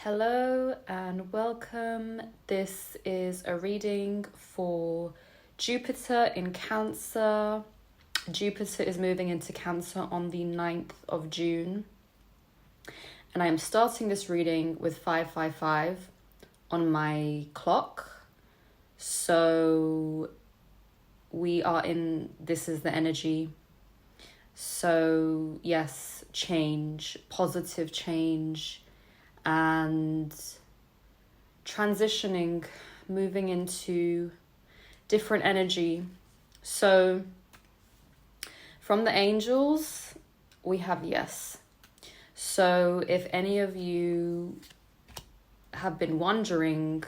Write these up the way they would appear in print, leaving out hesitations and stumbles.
Hello and welcome. This is a reading for Jupiter in Cancer. Jupiter is moving into Cancer on the 9th of June. And I am starting this reading with 555 on my clock. So this is the energy. So yes, change, positive change, and transitioning, moving into different energy. So from the angels, we have yes. So if any of you have been wondering,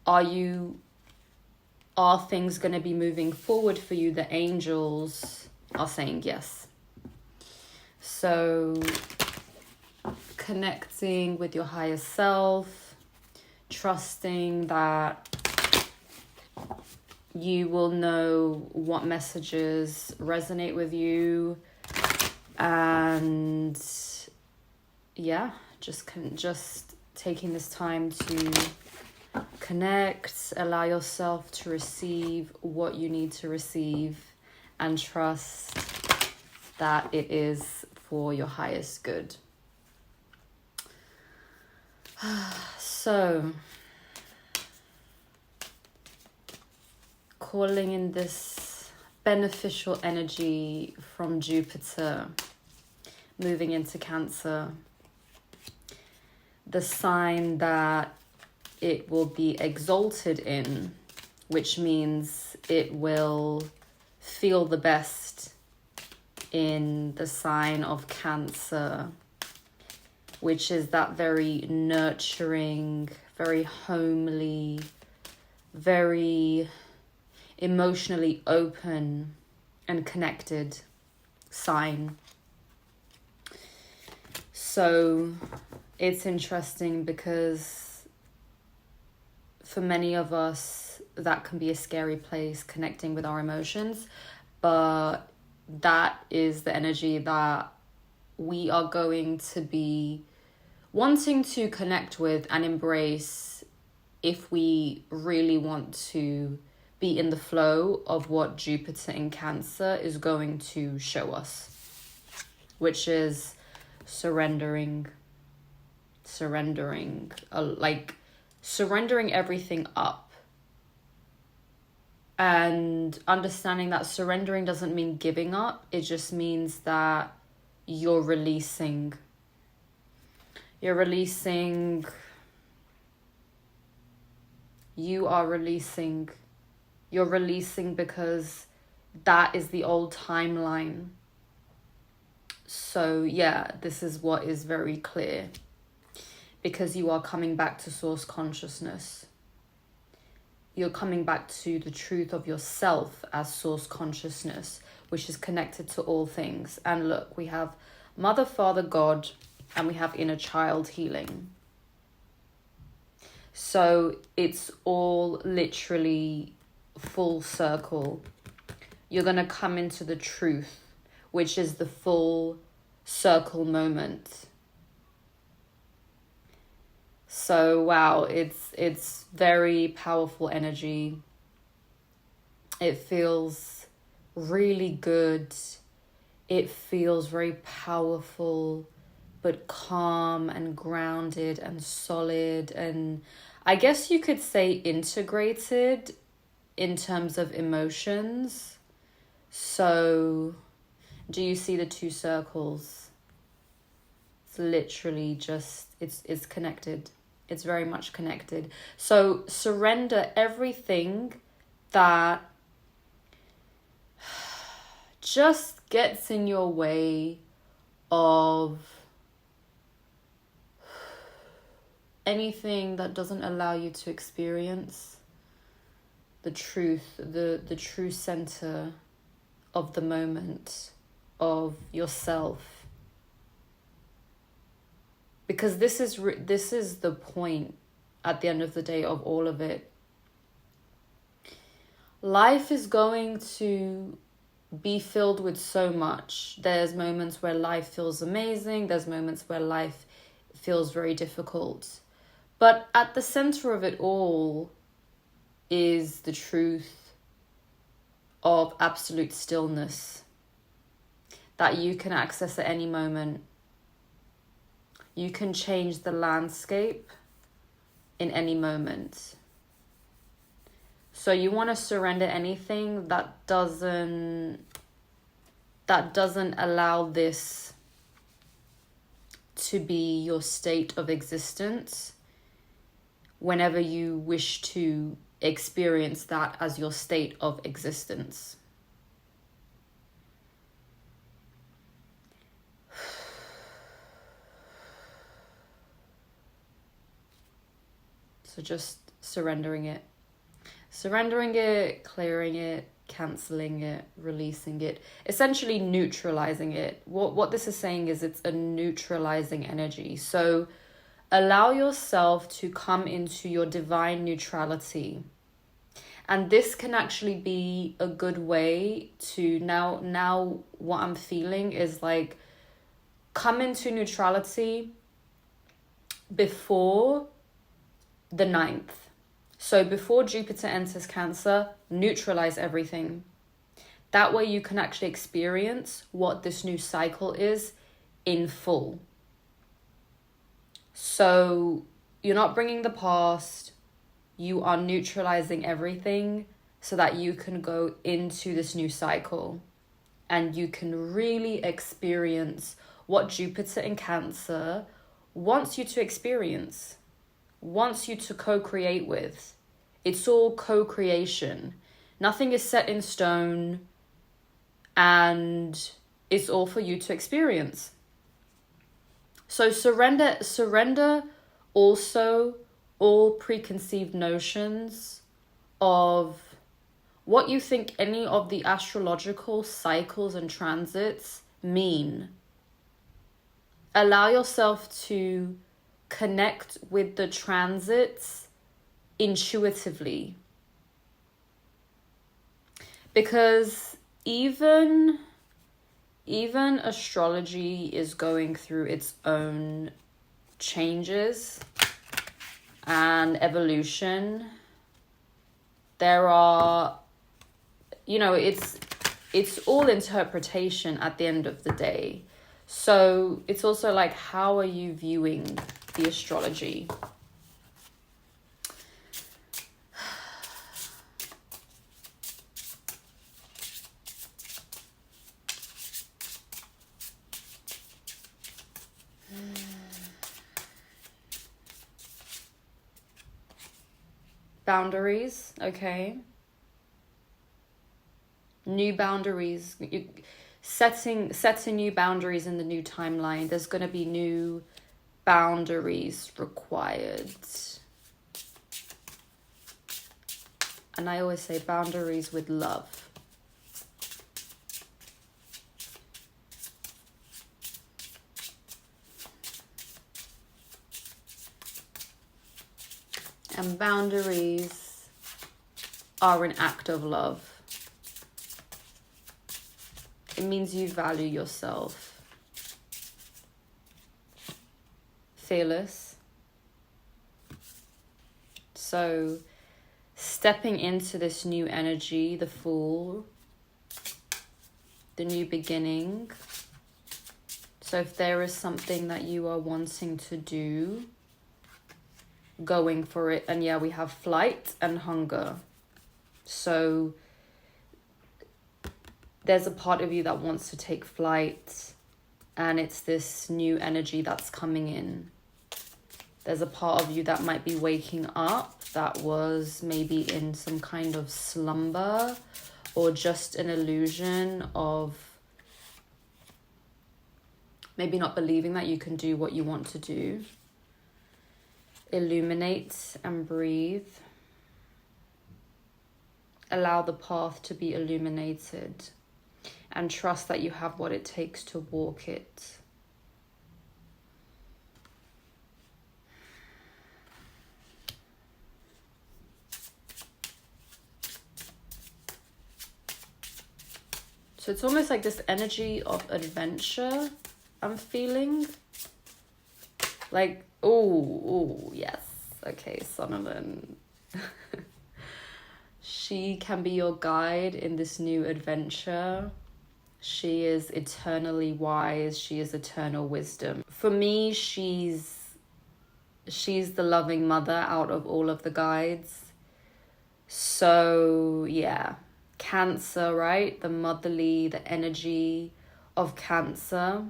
are things going to be moving forward for you, the angels are saying yes. So connecting with your higher self, trusting that you will know what messages resonate with you, and just taking this time to connect, allow yourself to receive what you need to receive, and trust that it is for your highest good. So, calling in this beneficial energy from Jupiter, moving into Cancer, the sign that it will be exalted in, which means it will feel the best in the sign of Cancer, which is that very nurturing, very homely, very emotionally open and connected sign. So it's interesting because for many of us, that can be a scary place, connecting with our emotions, but that is the energy that we are going to be wanting to connect with and embrace if we really want to be in the flow of what Jupiter in Cancer is going to show us, which is surrendering everything up, and understanding that surrendering doesn't mean giving up. It just means that you're releasing you are releasing. You're releasing because that is the old timeline. So yeah, this is what is very clear, because you are coming back to source consciousness. You're coming back to the truth of yourself as source consciousness, which is connected to all things. And look, we have Mother, Father, God, and we have inner child healing. So it's all literally full circle. You're going to come into the truth, which is the full circle moment. So wow, it's very powerful energy. It feels really good. It feels very powerful, but calm and grounded and solid, and I guess you could say integrated in terms of emotions. So do you see the two circles? It's literally just, it's connected. It's very much connected. So surrender everything that just gets in your way of anything that doesn't allow you to experience the truth, the true center of the moment of yourself. Because this is the point at the end of the day of all of it. Life is going to be filled with so much. There's moments where life feels amazing. There's moments where life feels very difficult. But at the center of it all is the truth of absolute stillness that you can access at any moment. You can change the landscape in any moment. So you want to surrender anything that doesn't allow this to be your state of existence whenever you wish to experience that as your state of existence. So just surrendering it. Surrendering it, clearing it, cancelling it, releasing it, essentially neutralizing it. What this is saying is it's a neutralizing energy. So allow yourself to come into your divine neutrality. And this can actually be a good way to now what I'm feeling is like come into neutrality before the 9th. So before Jupiter enters Cancer, neutralize everything. That way you can actually experience what this new cycle is in full. So you're not bringing the past, you are neutralizing everything so that you can go into this new cycle and you can really experience what Jupiter in Cancer wants you to experience, wants you to co-create with. It's all co-creation. Nothing is set in stone, and it's all for you to experience. So surrender also all preconceived notions of what you think any of the astrological cycles and transits mean. Allow yourself to connect with the transits intuitively, because even astrology is going through its own changes and evolution. There are, it's all interpretation at the end of the day. So it's also like, how are you viewing the astrology? Boundaries, okay. New boundaries. Setting new boundaries in the new timeline. There's going to be new boundaries required. And I always say boundaries with love. And boundaries are an act of love. It means you value yourself. Fearless. So stepping into this new energy, the Fool, the new beginning. So if there is something that you are wanting to do, going for it. And yeah, we have flight and hunger. So there's a part of you that wants to take flight, and it's this new energy that's coming in. There's a part of you that might be waking up that was maybe in some kind of slumber or just an illusion of maybe not believing that you can do what you want to do. Illuminate and breathe. Allow the path to be illuminated and trust that you have what it takes to walk it. So So it's almost like this energy of adventure I'm feeling. Like, oh, yes. Okay, Sonolin. She can be your guide in this new adventure. She is eternally wise. She is eternal wisdom. For me, she's the loving mother out of all of the guides. So, yeah. Cancer, right? The motherly, the energy of Cancer.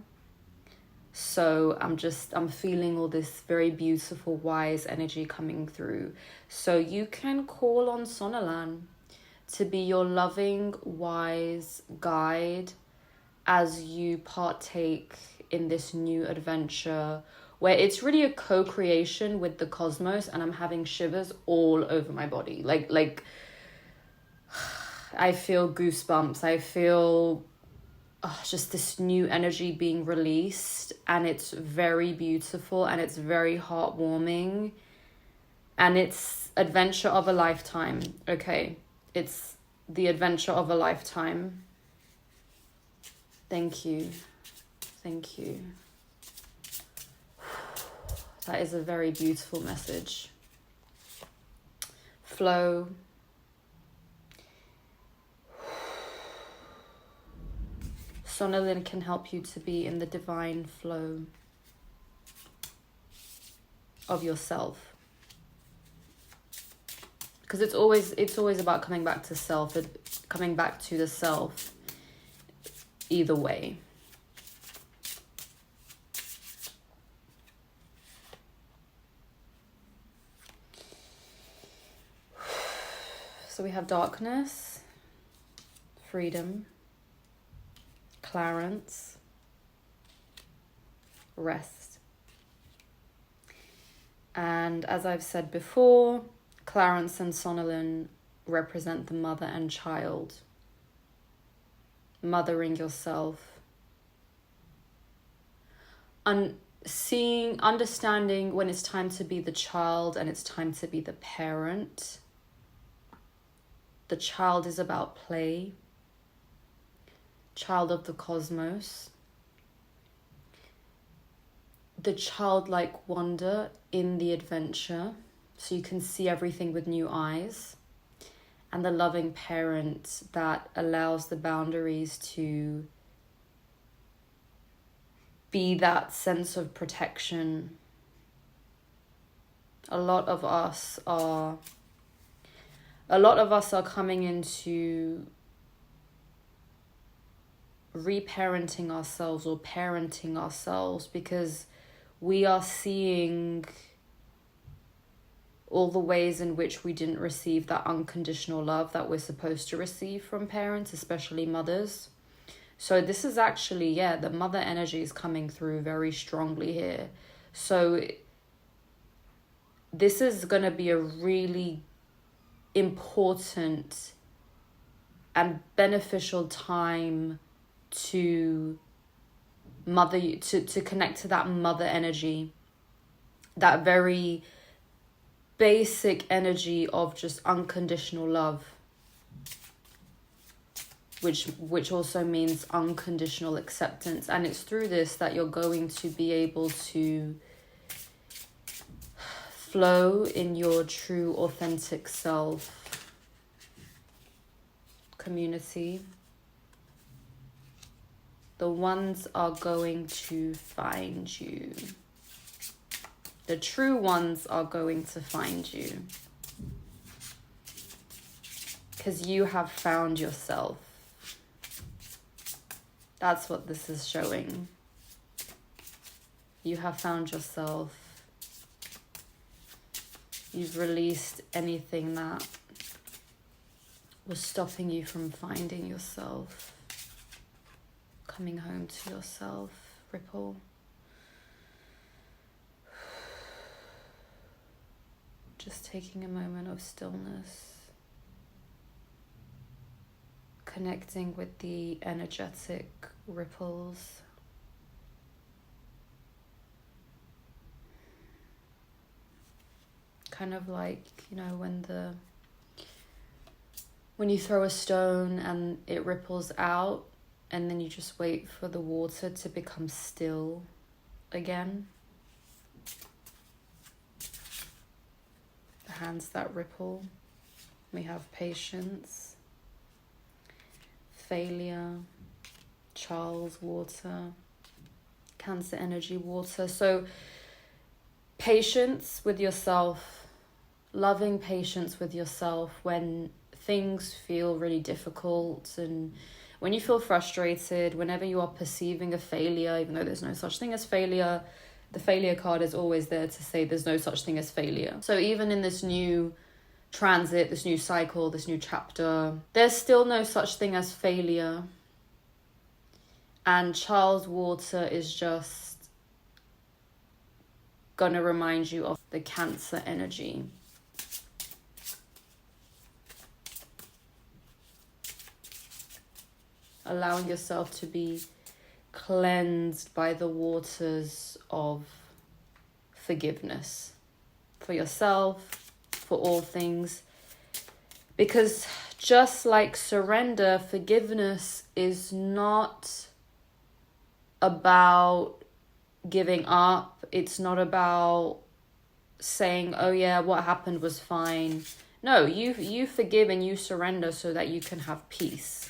So I'm feeling all this very beautiful, wise energy coming through. So you can call on Sonolan to be your loving, wise guide as you partake in this new adventure where it's really a co-creation with the cosmos, and I'm having shivers all over my body. Like I feel goosebumps. I feel just this new energy being released, and it's very beautiful and it's very heartwarming, and it's adventure of a lifetime. Okay, it's the adventure of a lifetime. Thank you. That is a very beautiful message. Flow. Sonolin can help you to be in the divine flow of yourself. Because it's always about coming back to self, coming back to the self, either way. So we have darkness, freedom, Clarence, rest. And as I've said before, Clarence and Sonolin represent the mother and child. Mothering yourself. Understanding when it's time to be the child and it's time to be the parent. The child is about play. Child of the cosmos. The childlike wonder in the adventure, so you can see everything with new eyes. And the loving parent that allows the boundaries to be that sense of protection. A lot of us are coming into reparenting ourselves or parenting ourselves, because we are seeing all the ways in which we didn't receive that unconditional love that we're supposed to receive from parents, especially mothers. So this is actually, the mother energy is coming through very strongly here. So this is going to be a really important and beneficial time to connect to that mother energy, that very basic energy of just unconditional love, which also means unconditional acceptance. And it's through this that you're going to be able to flow in your true authentic self. Community. The ones are going to find you. The true ones are going to find you. Because you have found yourself. That's what this is showing. You have found yourself. You've released anything that was stopping you from finding yourself. Coming home to yourself, Ripple. Just taking a moment of stillness. Connecting with the energetic ripples. Kind of like, when you throw a stone and it ripples out, And then you just wait for the water to become still again. The hands that ripple. We have patience, failure, Charles water, Cancer energy water. So patience with yourself, loving patience with yourself when things feel really difficult, and when you feel frustrated, whenever you are perceiving a failure, even though there's no such thing as failure, the failure card is always there to say there's no such thing as failure. So even in this new transit, this new cycle, this new chapter, there's still no such thing as failure. And Charles water is just gonna remind you of the Cancer energy. Allowing yourself to be cleansed by the waters of forgiveness for yourself, for all things. Because just like surrender, forgiveness is not about giving up. It's not about saying, oh yeah, what happened was fine. No, you forgive and you surrender so that you can have peace.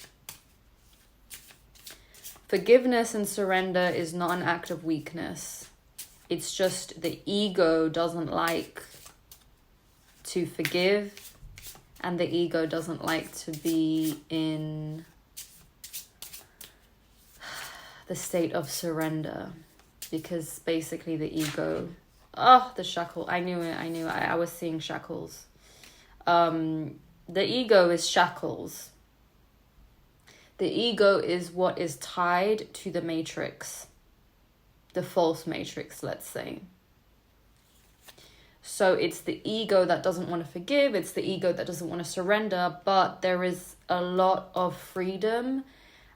Forgiveness and surrender is not an act of weakness. It's just the ego doesn't like to forgive, and the ego doesn't like to be in the state of surrender, because basically the ego, the shackle, I knew it, I was seeing shackles. The ego is shackles. The ego is what is tied to the matrix, the false matrix, let's say. So it's the ego that doesn't want to forgive, it's the ego that doesn't want to surrender, but there is a lot of freedom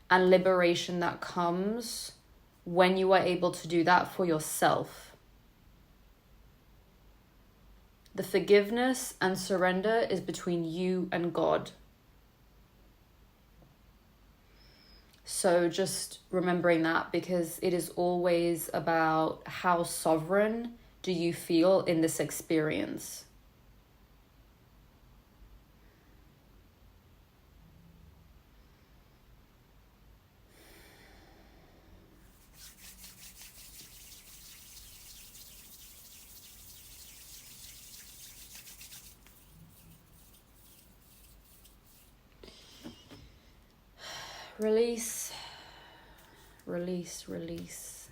and liberation that comes when you are able to do that for yourself. The forgiveness and surrender is between you and God. So just remembering that, because it is always about how sovereign do you feel in this experience. Release, release, release,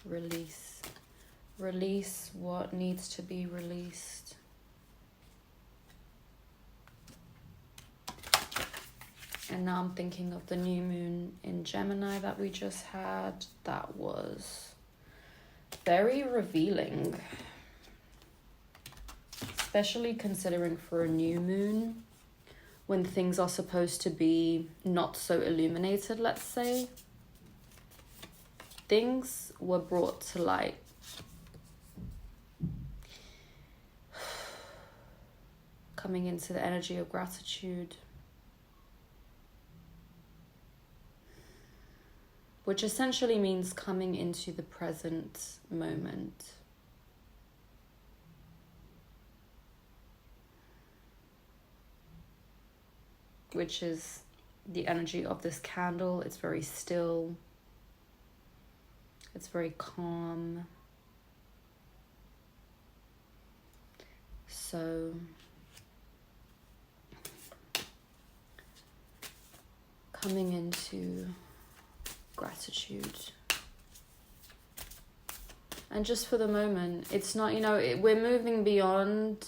release, release what needs to be released. And now I'm thinking of the new moon in Gemini that we just had. That was very revealing, especially considering for a new moon, when things are supposed to be not so illuminated, let's say. Things were brought to light. Coming into the energy of gratitude, which essentially means coming into the present moment. Which is the energy of this candle. It's very still. It's very calm. So coming into gratitude. And just for the moment, it's not, we're moving beyond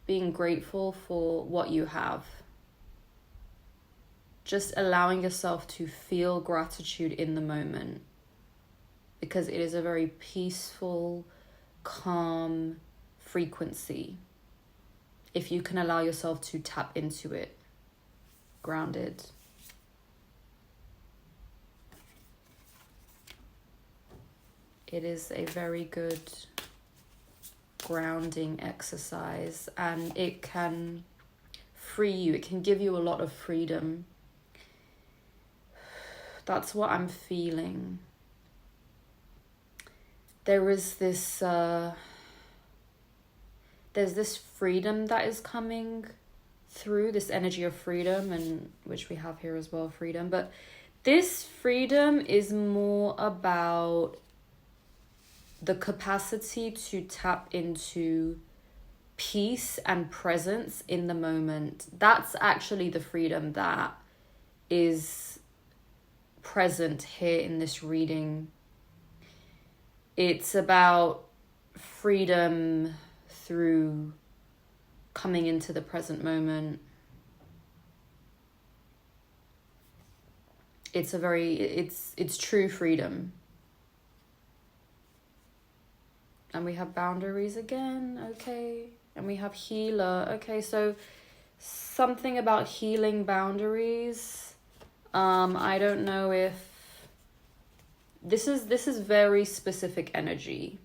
being grateful for what you have. Just allowing yourself to feel gratitude in the moment, because it is a very peaceful, calm frequency. If you can allow yourself to tap into it, grounded. It is a very good grounding exercise, and it can free you. It can give you a lot of freedom. That's what I'm feeling. There is this there's this freedom that is coming through, this energy of freedom, and which we have here as well, freedom. But this freedom is more about the capacity to tap into peace and presence in the moment. That's actually the freedom that is present here in this reading. It's about freedom through coming into the present moment. It's true freedom. And we have boundaries again, okay. And we have healer, okay. So something about healing boundaries. I don't know if this is very specific energy.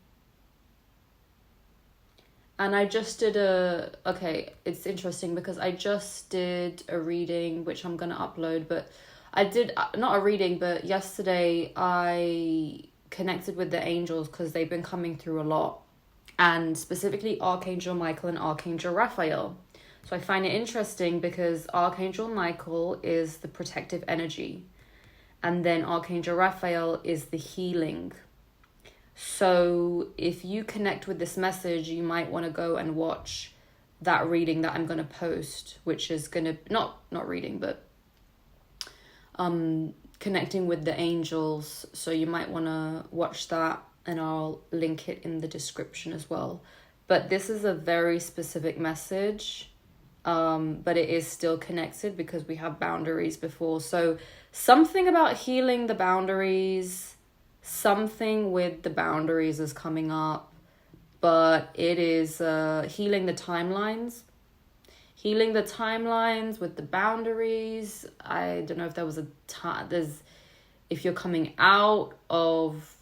And I just did it's interesting because I just did a reading, which I'm going to upload, but I did, not a reading, but yesterday I connected with the angels because they've been coming through a lot, and specifically Archangel Michael and Archangel Raphael. So I find it interesting because Archangel Michael is the protective energy, and then Archangel Raphael is the healing. So if you connect with this message, you might want to go and watch that reading that I'm going to post, which is going to, not reading, but connecting with the angels. So you might want to watch that, and I'll link it in the description as well. But this is a very specific message, but it is still connected because we have boundaries before. So something about healing the boundaries, something with the boundaries is coming up, but it is healing the timelines. Healing the timelines with the boundaries. I don't know if there was a time, if you're coming out of,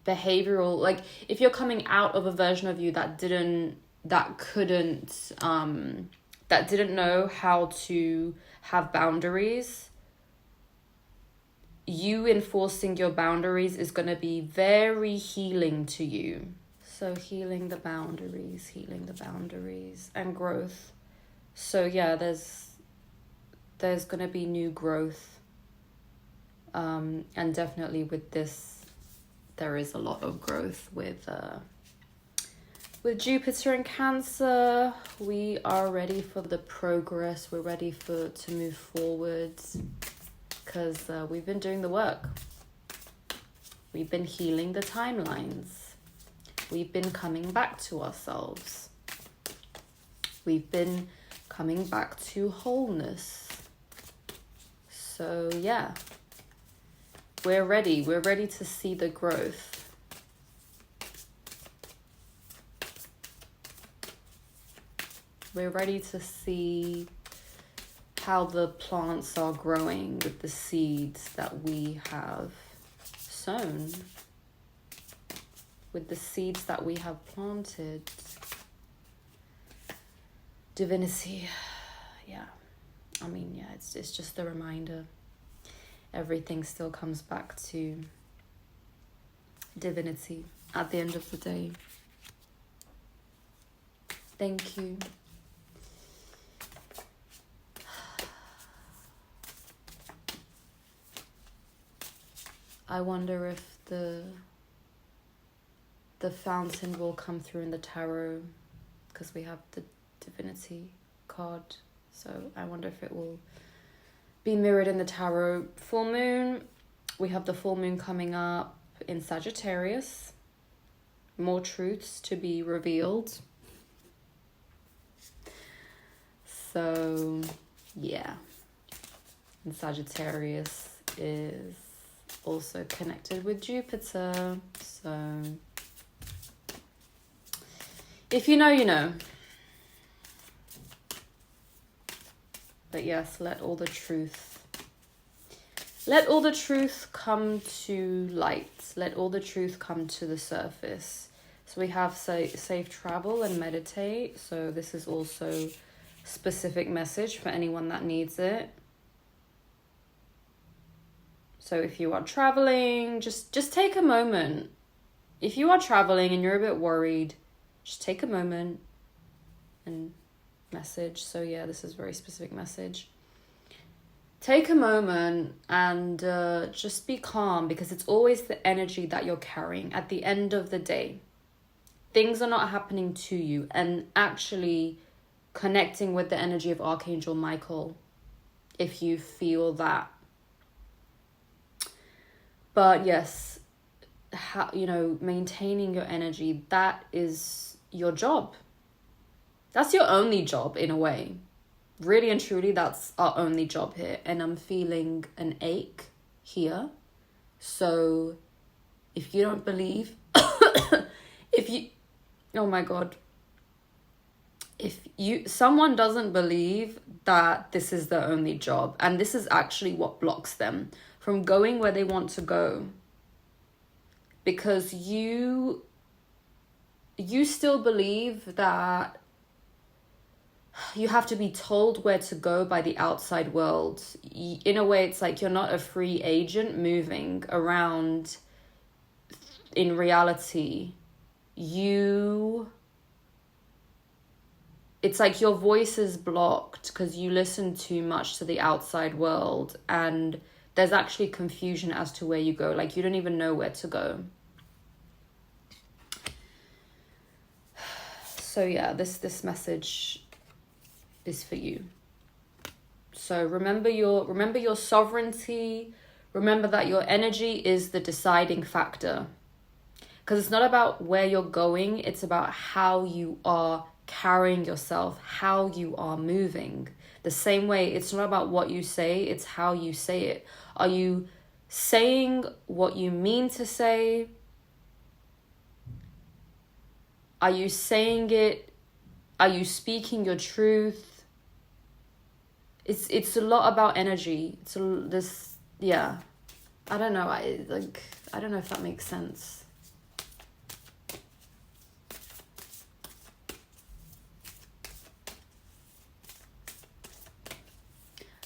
behavioral, like if you're coming out of a version of you that didn't know how to have boundaries, you enforcing your boundaries is going to be very healing to you. So healing the boundaries and growth. So yeah, there's going to be new growth. And definitely with this, there is a lot of growth with Jupiter and Cancer. We are ready for the progress. We're ready to move forwards, because we've been doing the work. We've been healing the timelines. We've been coming back to ourselves. We've been coming back to wholeness. So yeah, we're ready. We're ready to see the growth. We're ready to see how the plants are growing with the seeds that we have sown, with the seeds that we have planted. Divinity, yeah. I mean, yeah, it's just a reminder. Everything still comes back to divinity at the end of the day. Thank you. I wonder if the fountain will come through in the tarot, because we have the divinity card. So I wonder if it will be mirrored in the tarot. Full moon, we have the full moon coming up in Sagittarius. More truths to be revealed. So yeah, and Sagittarius is also connected with Jupiter. So if you know, you know. But yes, let all the truth come to light. Let all the truth come to the surface. So we have safe travel and meditate. So this is also specific message for anyone that needs it. So if you are traveling, just take a moment. If you are traveling and you're a bit worried, just take a moment and message. So yeah, this is a very specific message. Take a moment and just be calm, because it's always the energy that you're carrying at the end of the day. Things are not happening to you, and actually connecting with the energy of Archangel Michael if you feel that. But yes, maintaining your energy, that is your job. That's your only job in a way. Really and truly, that's our only job here. And I'm feeling an ache here. So if you don't believe, oh my God. If someone doesn't believe that this is their only job, and this is actually what blocks them from going where they want to go, because you still believe that you have to be told where to go by the outside world. In a way, it's like you're not a free agent moving around. In reality, it's like your voice is blocked because you listen too much to the outside world, and there's actually confusion as to where you go. Like, you don't even know where to go. So yeah, this message is for you. So remember your sovereignty. Remember that your energy is the deciding factor. Because it's not about where you're going, it's about how you are carrying yourself, how you are moving. The same way, it's not about what you say, it's how you say it. Are you saying what you mean to say? Are you saying it? Are you speaking your truth? It's a lot about energy. I don't know. I don't know if that makes sense.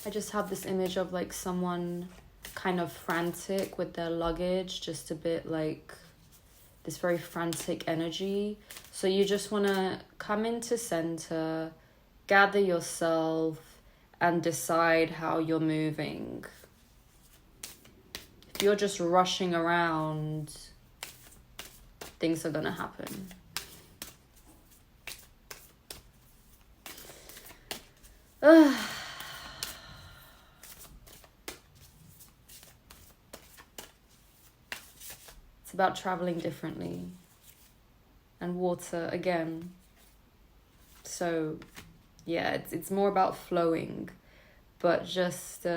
I just have this image of like someone kind of frantic with their luggage, just a bit like this very frantic energy. So you just want to come into center, gather yourself, and decide how you're moving. If you're just rushing around, things are going to happen. It's about traveling differently. And water again. So yeah, it's more about flowing, but just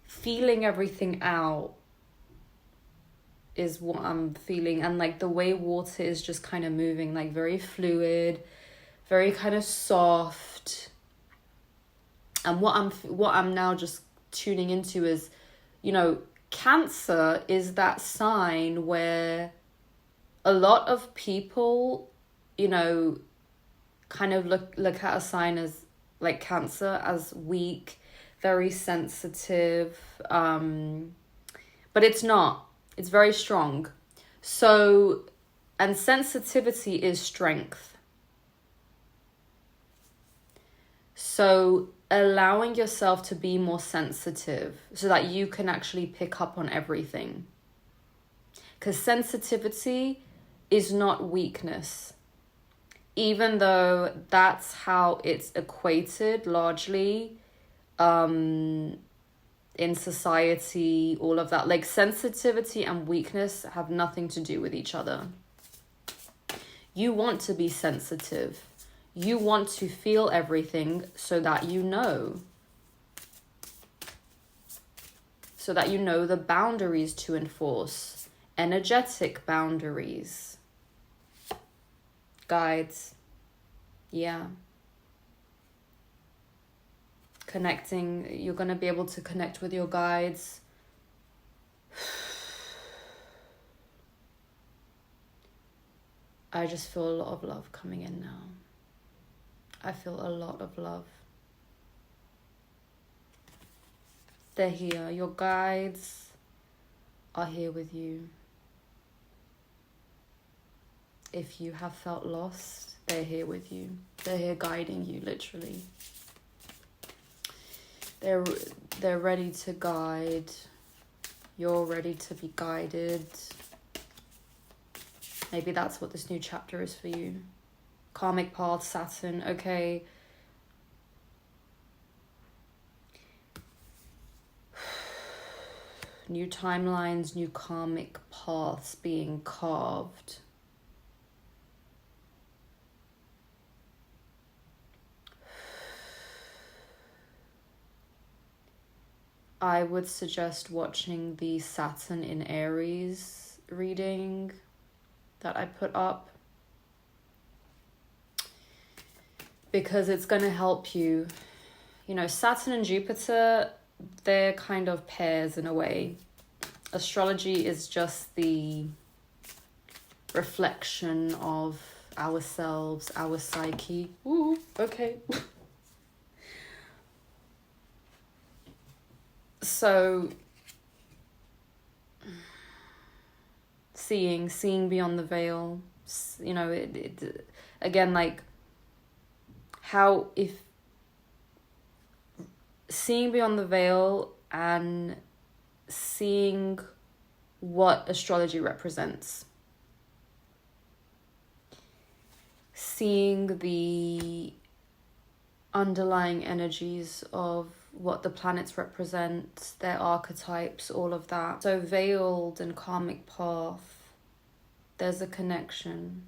feeling everything out is what I'm feeling. And like the way water is just kind of moving, like very fluid, very kind of soft. And what I'm now just tuning into is, Cancer is that sign where a lot of people, kind of look at a sign as like Cancer as weak, very sensitive, but it's not. It's very strong. So, and sensitivity is strength. So allowing yourself to be more sensitive so that you can actually pick up on everything. Because sensitivity is not weakness. Even though that's how it's equated largely in society, all of that. Like sensitivity and weakness have nothing to do with each other. You want to be sensitive. You want to feel everything so that you know. So that you know the boundaries to enforce. Energetic boundaries. Guides. Yeah. Connecting. You're going to be able to connect with your guides. I just feel a lot of love coming in now. I feel a lot of love. They're here. Your guides are here with you. If you have felt lost, they're here with you. They're here guiding you, literally. They're ready to guide. You're ready to be guided. Maybe that's what this new chapter is for you. Karmic path, Saturn, okay. New timelines, new karmic paths being carved. I would suggest watching the Saturn in Aries reading that I put up, because it's going to help you. You know, Saturn and Jupiter, they're kind of pairs in a way. Astrology is just the reflection of ourselves, our psyche. Ooh, okay. So, seeing beyond the veil, you know, it again, like, how, if seeing beyond the veil and seeing what astrology represents, seeing the underlying energies of what the planets represent, their archetypes, all of that. So veiled and karmic path, there's a connection.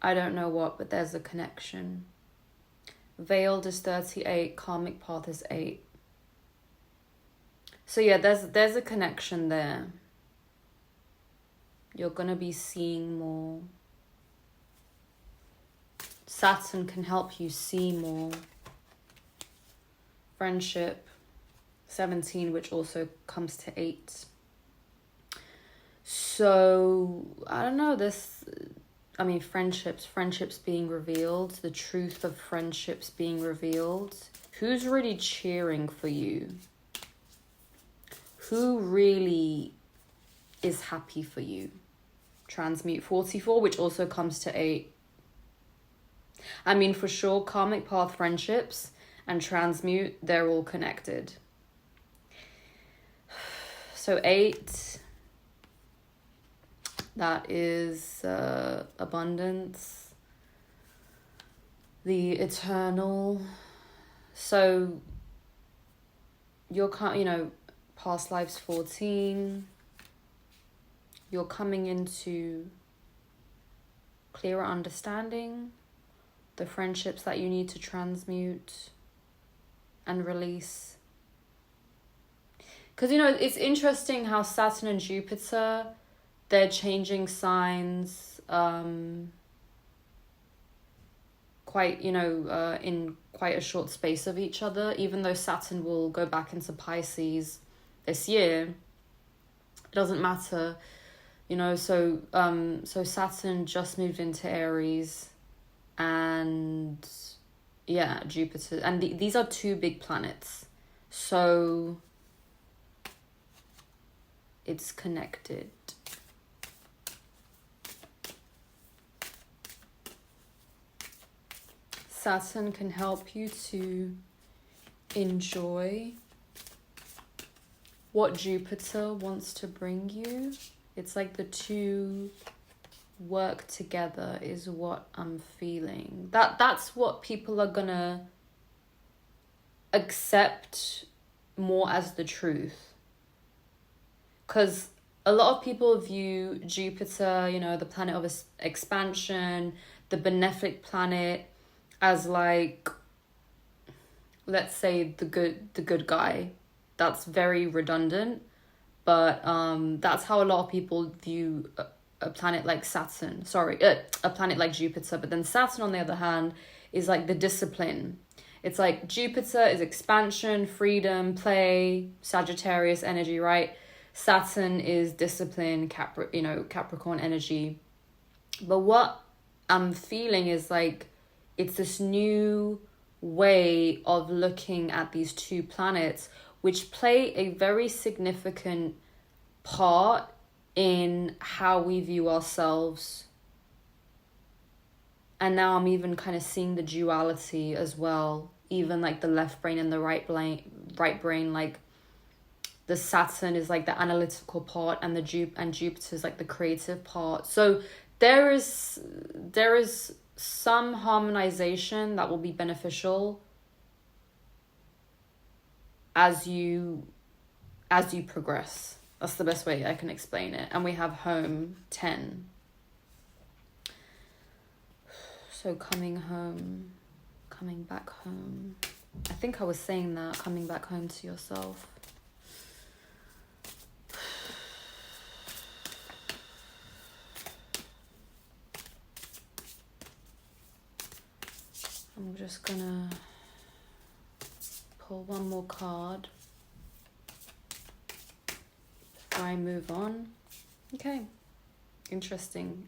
I don't know what, but there's a connection. Veiled is 38, karmic path is 8. So yeah, there's a connection there. You're gonna be seeing more. Saturn can help you see more. Friendship, 17, which also comes to 8. So, I don't know, friendships being revealed, the truth of friendships being revealed. Who's really cheering for you? Who really is happy for you? Transmute 44, which also comes to 8. I mean, for sure, karmic path friendships and transmute, they're all connected. So 8, that is abundance, the eternal. So you're, you know, past lives 14, you're coming into clearer understanding, the friendships that you need to transmute and release. Because, you know, it's interesting how Saturn and Jupiter, they're changing signs quite, you know, in quite a short space of each other. Even though Saturn will go back into Pisces this year, it doesn't matter, you know. So Saturn just moved into Aries, and yeah, Jupiter, and these are two big planets, so it's connected. Saturn can help you to enjoy what Jupiter wants to bring you. It's like the two work together is what I'm feeling. That's what people are gonna accept more as the truth. Because a lot of people view Jupiter, you know, the planet of expansion, the benefic planet, as like, let's say the good guy. That's very redundant, but that's how a lot of people view a planet like Saturn. A planet like Jupiter. But then Saturn, on the other hand, is like the discipline. It's like Jupiter is expansion, freedom, play, Sagittarius energy, right? Saturn is discipline, Capricorn energy. But what I'm feeling is like, it's this new way of looking at these two planets which play a very significant part in how we view ourselves. And now I'm even kind of seeing the duality as well, even like the left brain and the right brain, like the Saturn is like the analytical part, and Jupiter is like the creative part. So there is some harmonization that will be beneficial as you progress. That's the best way I can explain it. And we have home 10. So coming home, coming back home. I think I was saying that, coming back home to yourself. I'm just gonna pull one more card before I move on. Okay. Interesting.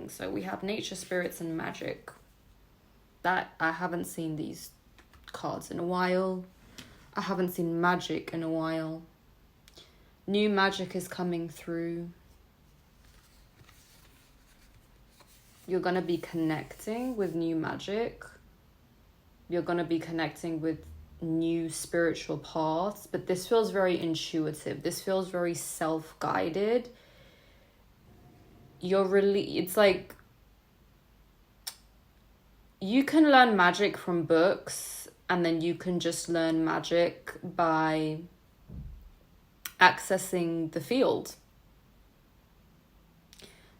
So we have nature, spirits, and magic. That I haven't seen these cards in a while. I haven't seen magic in a while. New magic is coming through. You're going to be connecting with new magic. You're going to be connecting with new spiritual paths. But this feels very intuitive. This feels very self-guided. It's like you can learn magic from books, and then you can just learn magic by accessing the field.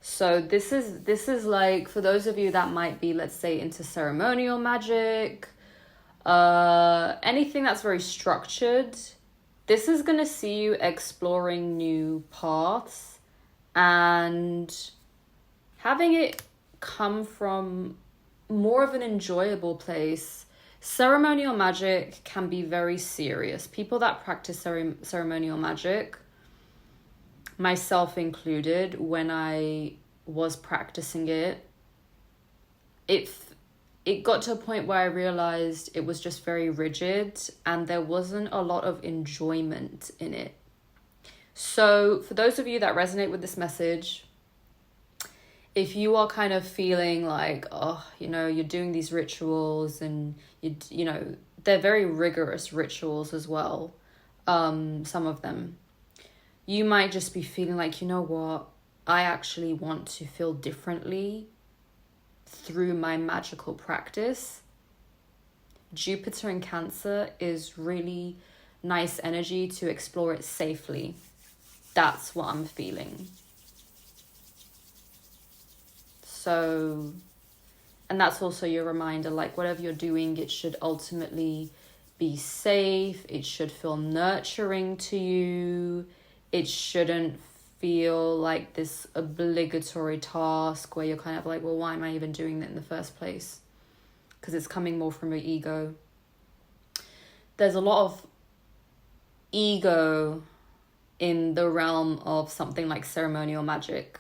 So this is like, for those of you that might be, let's say, into ceremonial magic, anything that's very structured, this is going to see you exploring new paths and having it come from more of an enjoyable place. Ceremonial magic can be very serious. People that practice ceremonial magic, myself included, when I was practicing it got to a point where I realized it was just very rigid and there wasn't a lot of enjoyment in it. So for those of you that resonate with this message, if you are kind of feeling like, you're doing these rituals and they're very rigorous rituals as well, some of them, you might just be feeling like, you know what, I actually want to feel differently through my magical practice. Jupiter in Cancer is really nice energy to explore it safely. That's what I'm feeling. So, and that's also your reminder, like whatever you're doing, it should ultimately be safe. It should feel nurturing to you. It shouldn't feel like this obligatory task where you're kind of like, well, why am I even doing that in the first place? Because it's coming more from your ego. There's a lot of ego in the realm of something like ceremonial magic.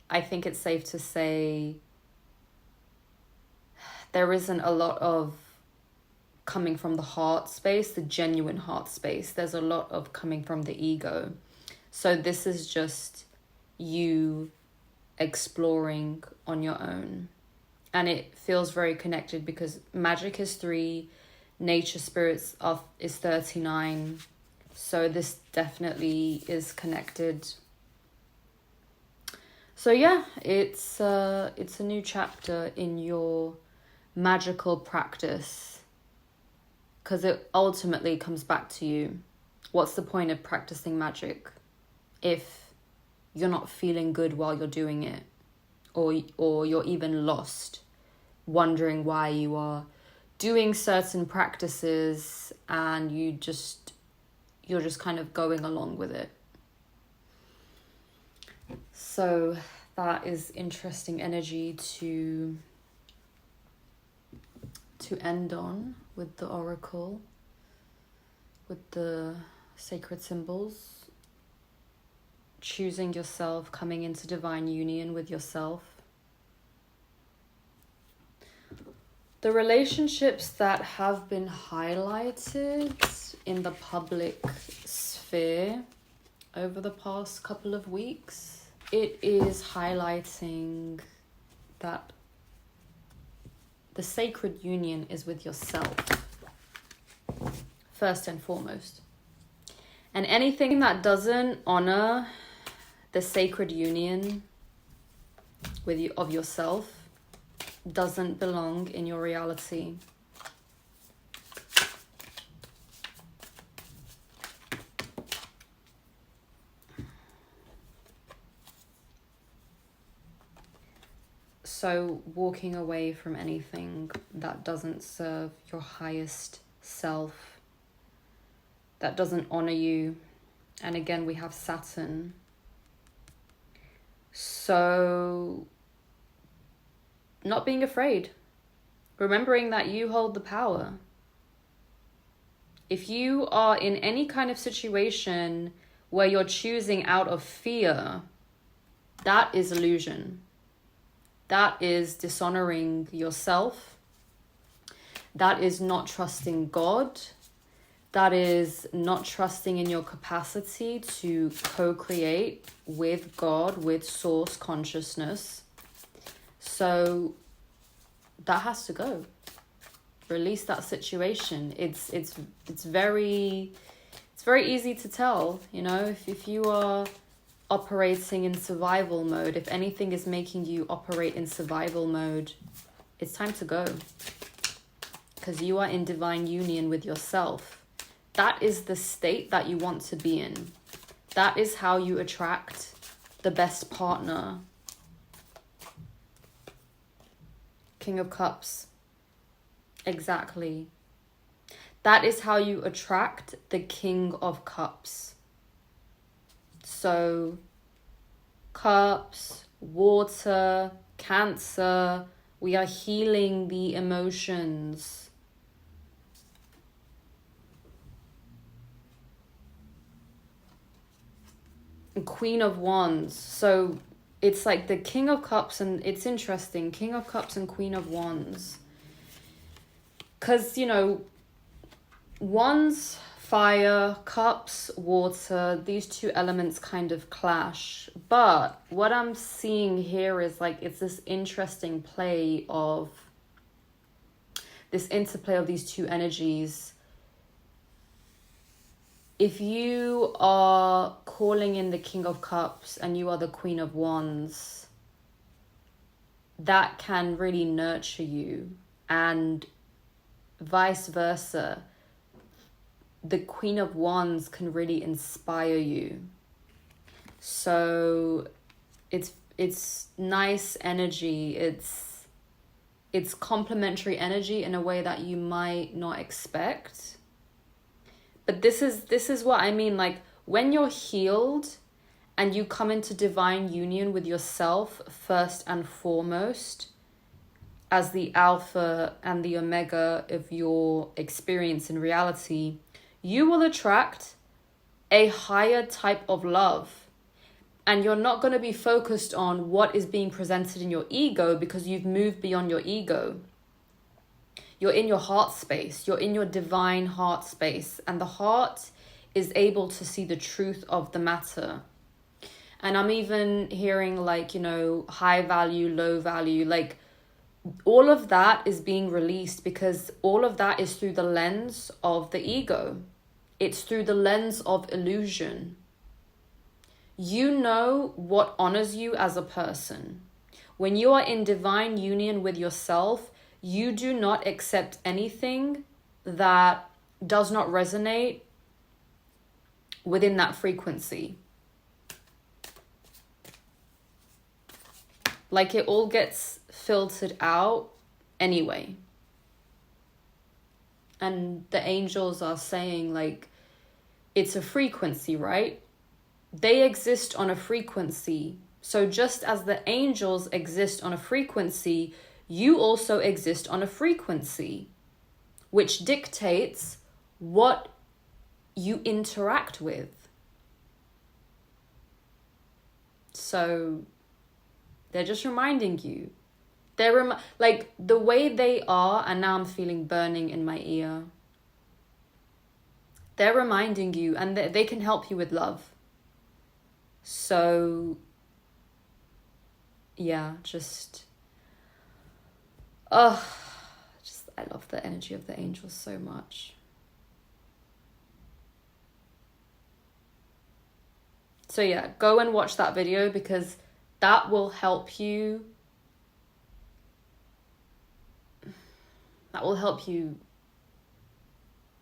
I think it's safe to say there isn't a lot of coming from the heart space, the genuine heart space. There's a lot of coming from the ego. So this is just you exploring on your own. And it feels very connected because magic is 3, nature spirits is 39. So this definitely is connected. So yeah, it's a new chapter in your magical practice, because it ultimately comes back to you. What's the point of practicing magic if you're not feeling good while you're doing it, or you're even lost, wondering why you are doing certain practices and you're just kind of going along with it. So that is interesting energy to end on with the oracle, with the sacred symbols, choosing yourself, coming into divine union with yourself. The relationships that have been highlighted in the public sphere over the past couple of weeks, it is highlighting that the sacred union is with yourself, first and foremost. And anything that doesn't honor the sacred union with you, of yourself, doesn't belong in your reality. So walking away from anything that doesn't serve your highest self, that doesn't honor you. And again, we have Saturn. So not being afraid, remembering that you hold the power. If you are in any kind of situation where you're choosing out of fear, that is illusion. That is dishonoring yourself. That is not trusting God. That is not trusting in your capacity to co-create with God, with source consciousness. So that has to go. Release that situation. It's very easy to tell, you know, if you are operating in survival mode, if anything is making you operate in survival mode, it's time to go. Because you are in divine union with yourself. That is the state that you want to be in. That is how you attract the best partner. King of Cups. Exactly. That is how you attract the King of Cups. So, cups, water, Cancer, we are healing the emotions. Queen of Wands. So it's like the King of Cups, and it's interesting, King of Cups and Queen of Wands. Because, you know, Wands, fire, cups, water, these two elements kind of clash. But what I'm seeing here is like, it's this interesting play of, this interplay of these two energies. If you are calling in the King of Cups and you are the Queen of Wands, that can really nurture you, and vice versa. The Queen of Wands can really inspire you. So it's nice energy. It's complementary energy in a way that you might not expect. But this is what I mean, like when you're healed and you come into divine union with yourself first and foremost, as the alpha and the omega of your experience in reality, you will attract a higher type of love. And you're not going to be focused on what is being presented in your ego, because you've moved beyond your ego. You're in your heart space. You're in your divine heart space. And the heart is able to see the truth of the matter. And I'm even hearing like, you know, high value, low value, like all of that is being released, because all of that is through the lens of the ego. It's through the lens of illusion. You know what honors you as a person. When you are in divine union with yourself, you do not accept anything that does not resonate within that frequency. Like it all gets filtered out anyway. And the angels are saying like, it's a frequency, right? They exist on a frequency. So just as the angels exist on a frequency, you also exist on a frequency, which dictates what you interact with. So they're just reminding you, They're like the way they are, and now I'm feeling burning in my ear. They're reminding you, and they can help you with love. So, yeah, I love the energy of the angels so much. So yeah, go and watch that video, because that will help you. That will help you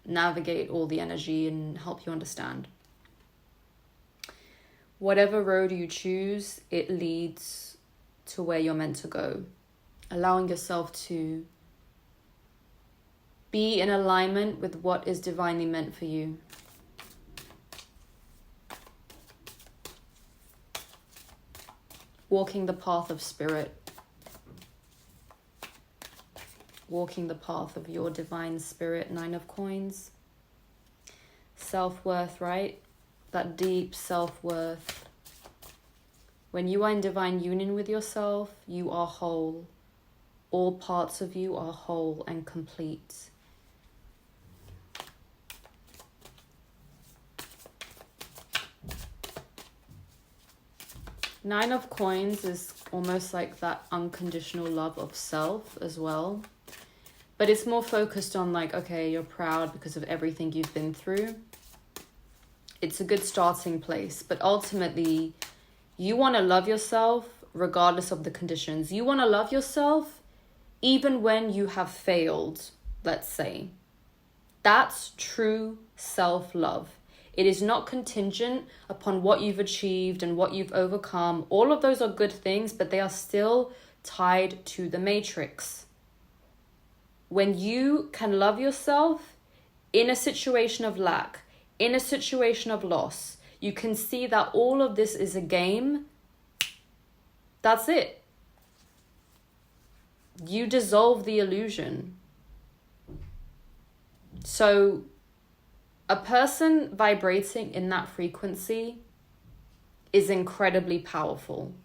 navigate all the energy and help you understand. Whatever road you choose, it leads to where you're meant to go. Allowing yourself to be in alignment with what is divinely meant for you. Walking the path of spirit. Walking the path of your divine spirit. 9 of coins. Self-worth, right? That deep self-worth. When you are in divine union with yourself, you are whole. All parts of you are whole and complete. Nine of coins is almost like that unconditional love of self as well. But it's more focused on like, okay, you're proud because of everything you've been through. It's a good starting place. But ultimately, you want to love yourself regardless of the conditions. You want to love yourself even when you have failed, let's say. That's true self-love. It is not contingent upon what you've achieved and what you've overcome. All of those are good things, but they are still tied to the matrix. When you can love yourself in a situation of lack, in a situation of loss, you can see that all of this is a game. That's it. You dissolve the illusion. So a person vibrating in that frequency is incredibly powerful.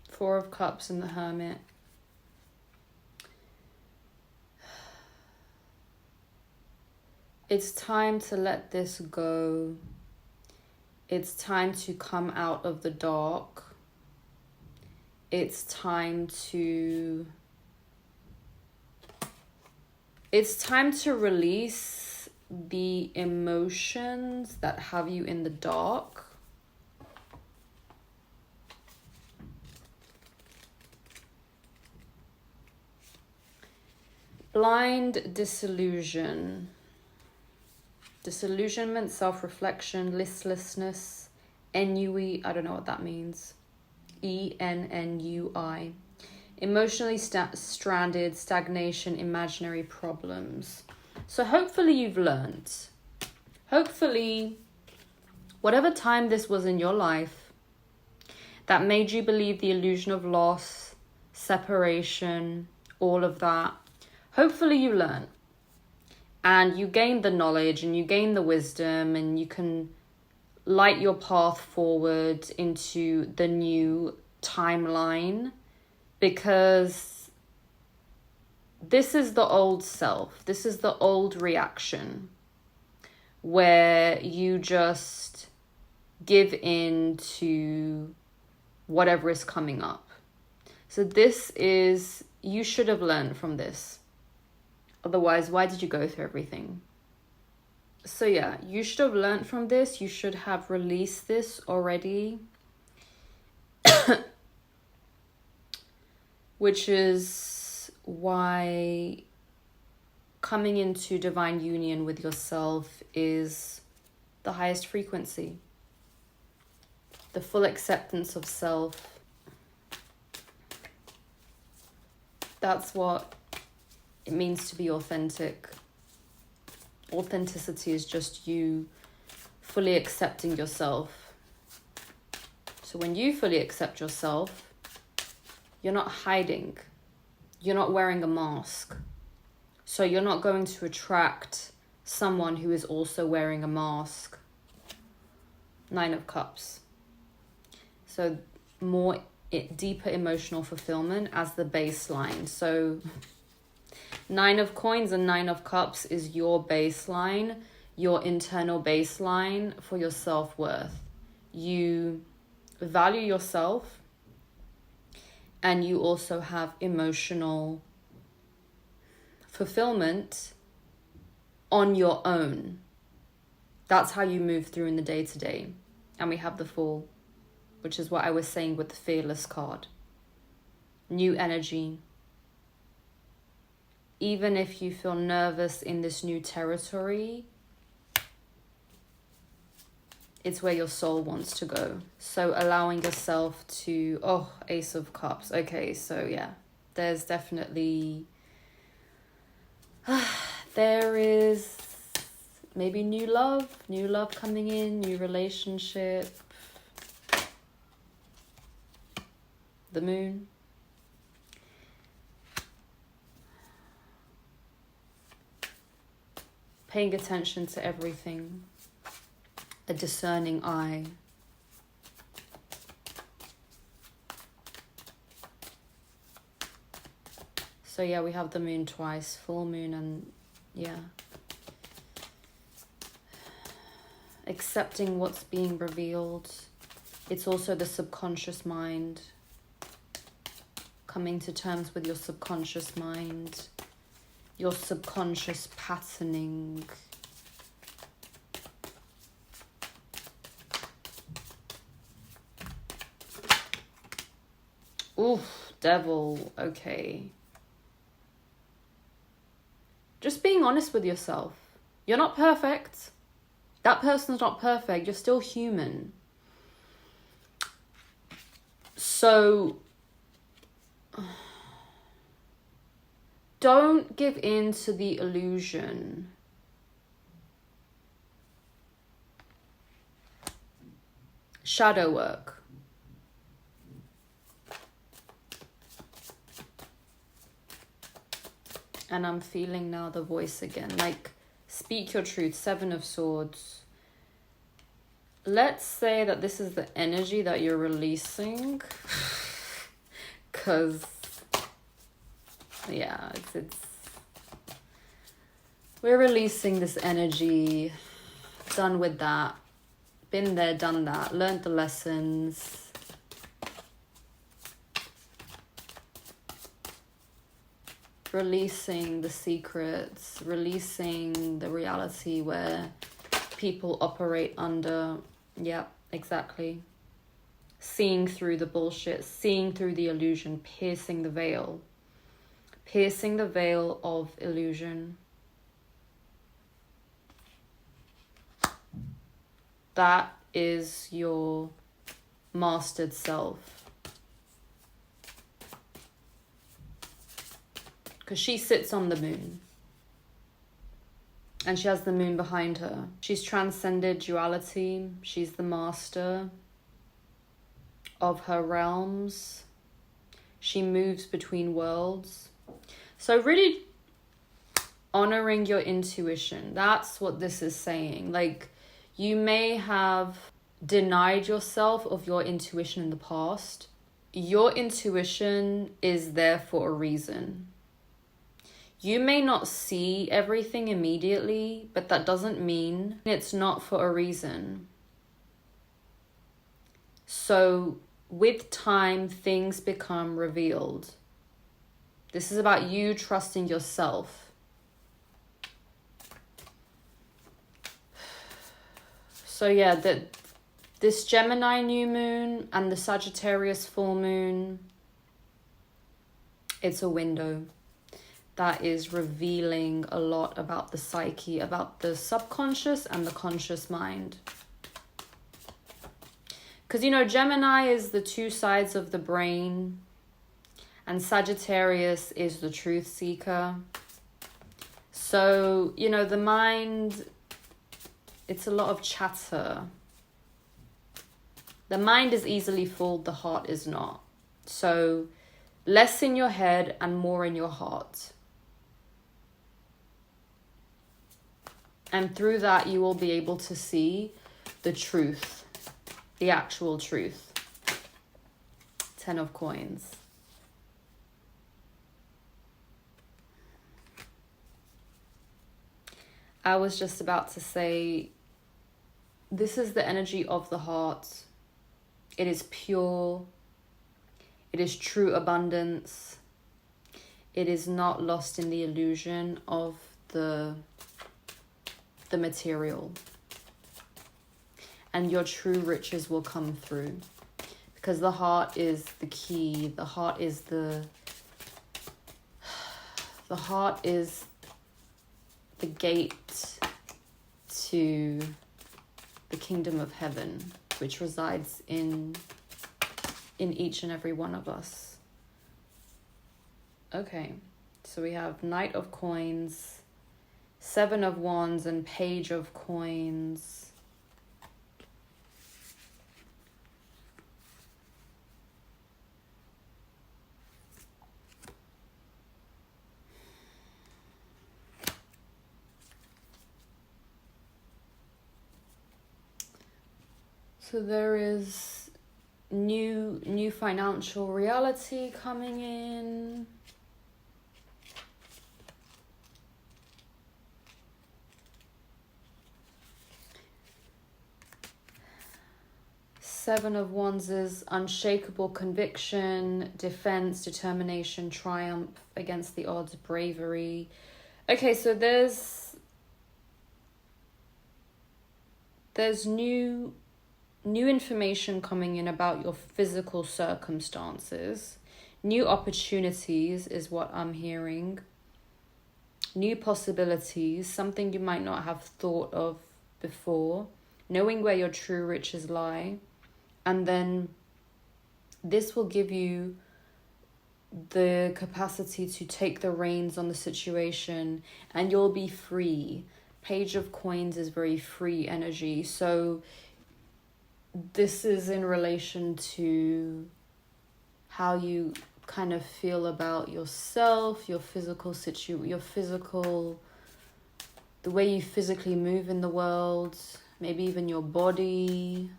Four of Cups and the Hermit. It's time to let this go. It's time to come out of the dark. It's time to release the emotions that have you in the dark. Blind disillusion. Disillusionment, self-reflection, listlessness, ennui, I don't know what that means. ENNUI. Emotionally stranded, stagnation, imaginary problems. So hopefully you've learned. Hopefully, whatever time this was in your life that made you believe the illusion of loss, separation, all of that, hopefully you learn. And you gain the knowledge and you gain the wisdom, and you can light your path forward into the new timeline, because this is the old self. This is the old reaction where you just give in to whatever is coming up. So you should have learned from this. Otherwise, why did you go through everything? So yeah, you should have learned from this. You should have released this already. Which is why coming into divine union with yourself is the highest frequency. The full acceptance of self. That's what it means to be authentic. Authenticity is just you fully accepting yourself. So when you fully accept yourself, you're not hiding. You're not wearing a mask. So you're not going to attract someone who is also wearing a mask. 9 of Cups. So deeper emotional fulfillment as the baseline. So 9 of Coins and 9 of Cups is your baseline, your internal baseline for your self-worth. You value yourself, and you also have emotional fulfillment on your own. That's how you move through in the day-to-day. And we have the Fool, which is what I was saying with the Fearless card. New energy. Even if you feel nervous in this new territory, it's where your soul wants to go. So allowing yourself to, Ace of Cups. Okay, so yeah, there's definitely, there is maybe new love coming in, new relationship. The Moon. Paying attention to everything. A discerning eye. So yeah, we have the Moon twice, full moon, and yeah. Accepting what's being revealed. It's also the subconscious mind. Coming to terms with your subconscious mind. Your subconscious patterning. Oof, Devil, okay. Just being honest with yourself. You're not perfect. That person's not perfect. You're still human. So don't give in to the illusion. Shadow work. And I'm feeling now the voice again. Like, speak your truth. 7 of Swords. Let's say that this is the energy that you're releasing. Because, yeah, it's we're releasing this energy. Done with that. Been there, done that. Learned the lessons. Releasing the secrets, releasing the reality where people operate under. Yep, exactly. Seeing through the bullshit, seeing through the illusion, piercing the veil. Piercing the veil of illusion. That is your mastered self. Because she sits on the moon. And she has the moon behind her. She's transcended duality. She's the master of her realms. She moves between worlds. So really honoring your intuition. That's what this is saying. Like, you may have denied yourself of your intuition in the past. Your intuition is there for a reason. You may not see everything immediately, but that doesn't mean it's not for a reason. So with time, things become revealed. This is about you trusting yourself. So yeah, this Gemini new moon and the Sagittarius full moon, it's a window that is revealing a lot about the psyche, about the subconscious and the conscious mind. Because, you know, Gemini is the two sides of the brain, and Sagittarius is the truth seeker. So, you know, the mind, it's a lot of chatter. The mind is easily fooled, the heart is not. So less in your head and more in your heart. And through that, you will be able to see the truth, the actual truth. 10 of coins. I was just about to say, this is the energy of the heart. It is pure. It is true abundance. It is not lost in the illusion of the material. And your true riches will come through. Because the heart is the key. The heart is the heart is the gate to the kingdom of heaven, which resides in each and every one of us. Okay, so we have Knight of Coins, 7 of Wands, and Page of Coins. So there is new financial reality coming in. Seven of Wands is unshakable conviction, defense, determination, triumph against the odds, bravery. Okay, so there's new information coming in about your physical circumstances. New opportunities is what I'm hearing. New possibilities, something you might not have thought of before. Knowing where your true riches lie. And then this will give you the capacity to take the reins on the situation and you'll be free. Page of Coins is very free energy. So this is in relation to how you kind of feel about yourself, your physical the way you physically move in the world, maybe even your body.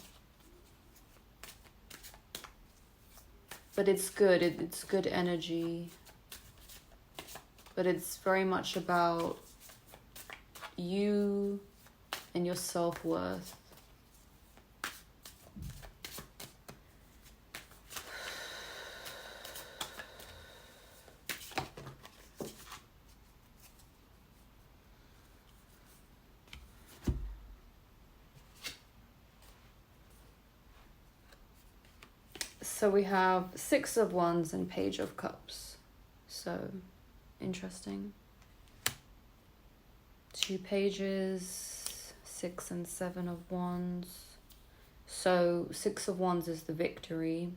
But it's good, it's good energy. But it's very much about you and your self-worth. So we have 6 of Wands and Page of Cups. So, interesting. 2 pages, 6 and 7 of Wands. So, 6 of Wands is the victory.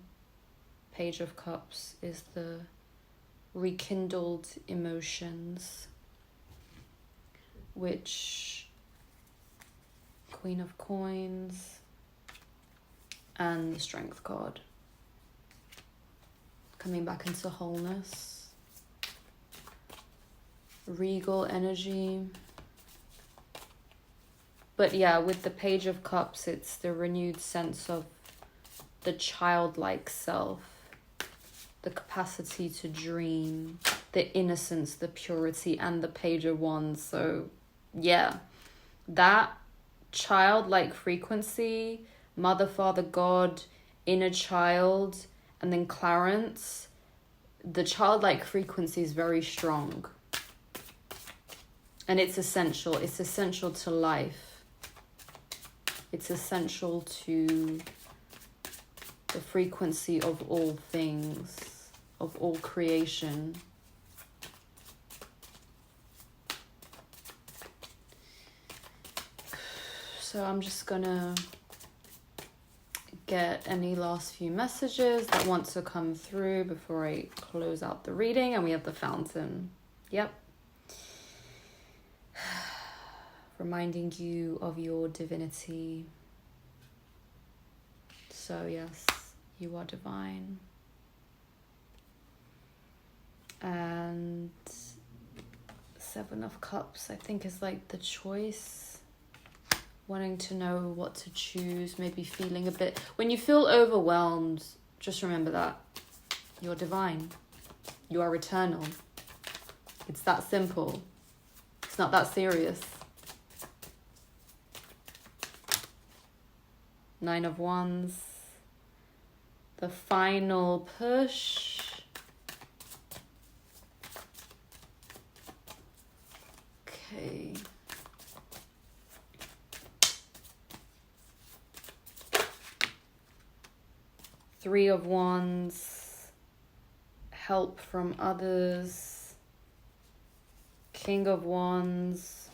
Page of Cups is the rekindled emotions. Which, Queen of Coins and the Strength card. Coming back into wholeness. Regal energy. But yeah, with the Page of Cups, it's the renewed sense of the childlike self. The capacity to dream. The innocence, the purity, and the Page of Wands. So yeah, that childlike frequency, Mother, Father, God, inner child, and then Clarence, the childlike frequency is very strong. And it's essential. It's essential to life. It's essential to the frequency of all things, of all creation. So I'm just gonna get any last few messages that want to come through before I close out the reading. And we have the Fountain. Yep. Reminding you of your divinity. So yes, you are divine. And Seven of Cups, I think, is like the choice. Wanting to know what to choose, maybe feeling a bit... When you feel overwhelmed, just remember that you're divine. You are eternal. It's that simple. It's not that serious. Nine of Wands. The final push. Okay. Three of Wands. Help from others. King of Wands.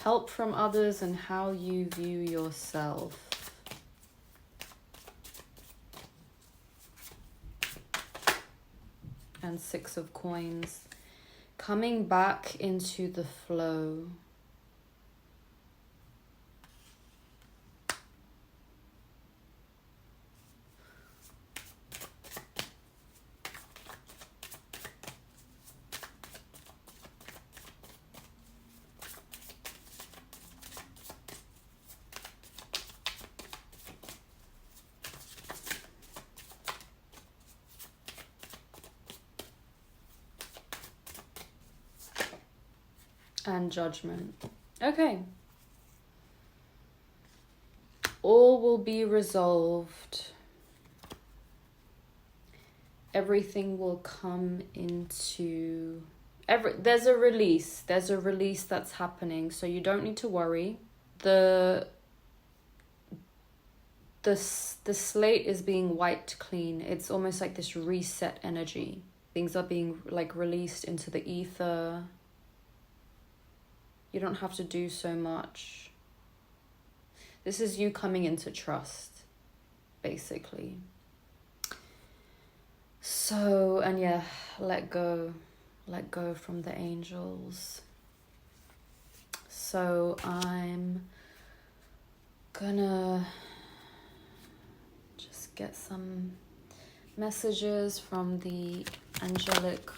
Help from others and how you view yourself. And Six of Coins. Coming back into the flow. And Judgment. Okay. All will be resolved. Everything will come into... There's a release. There's a release that's happening. So you don't need to worry. The slate is being wiped clean. It's almost like this reset energy. Things are being like released into the ether. You don't have to do so much. This is you coming into trust, basically. So, and yeah, let go from the angels. So I'm gonna just get some messages from the angelic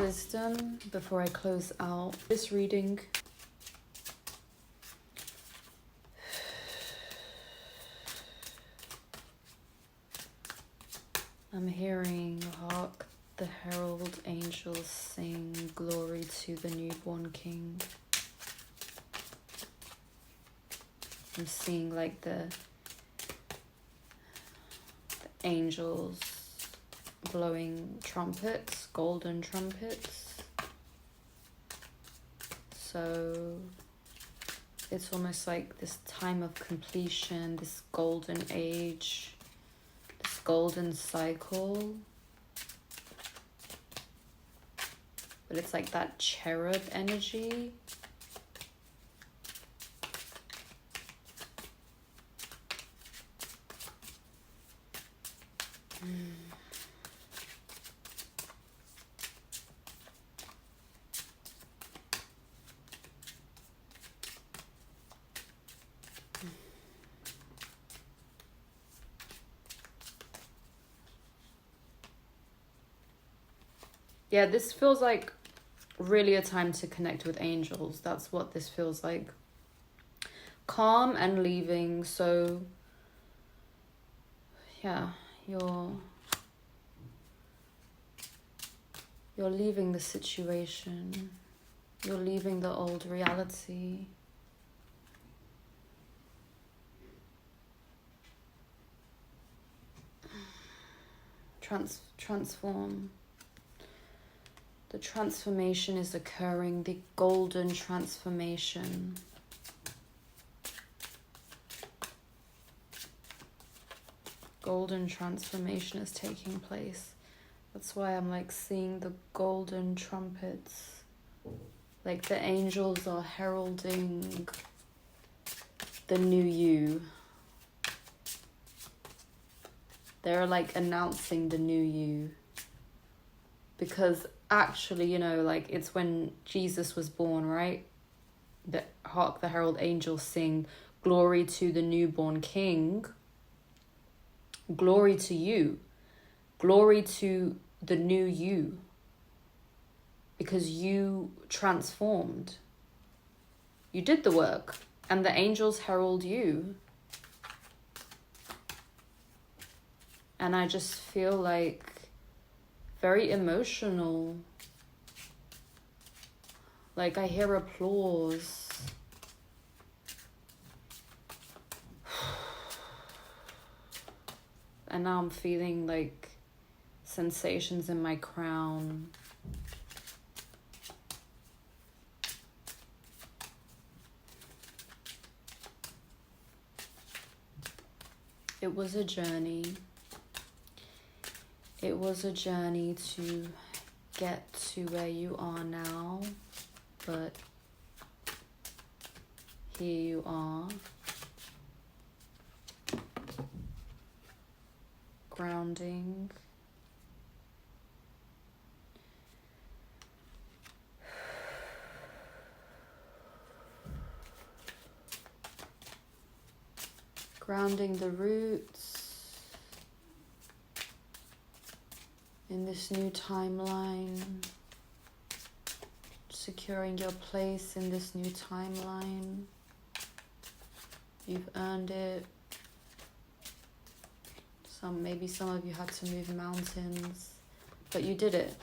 wisdom before I close out this reading. I'm hearing, hark the herald angels sing, glory to the newborn king. I'm seeing like the angels blowing trumpets, golden trumpets. So it's almost like this time of completion, this golden age, golden cycle, but it's like that cherub energy. Yeah, this feels like really a time to connect with angels. That's what this feels like. Calm and leaving. So, yeah, you're leaving the situation. You're leaving the old reality. Transform. The transformation is occurring, the golden transformation. Golden transformation is taking place. That's why I'm like seeing the golden trumpets. Like the angels are heralding the new you. They're like announcing the new you. Because actually, you know, like, it's when Jesus was born, right? That hark the herald angels sing, glory to the newborn king, glory to you, glory to the new you, because you transformed, you did the work, and the angels herald you. And I just feel like very emotional. Like, I hear applause. And now I'm feeling like sensations in my crown. It was a journey. It was a journey to get to where you are now, but here you are. Grounding. Grounding the roots in this new timeline. Securing your place in this new timeline. You've earned it. Maybe some of you had to move mountains, but you did it.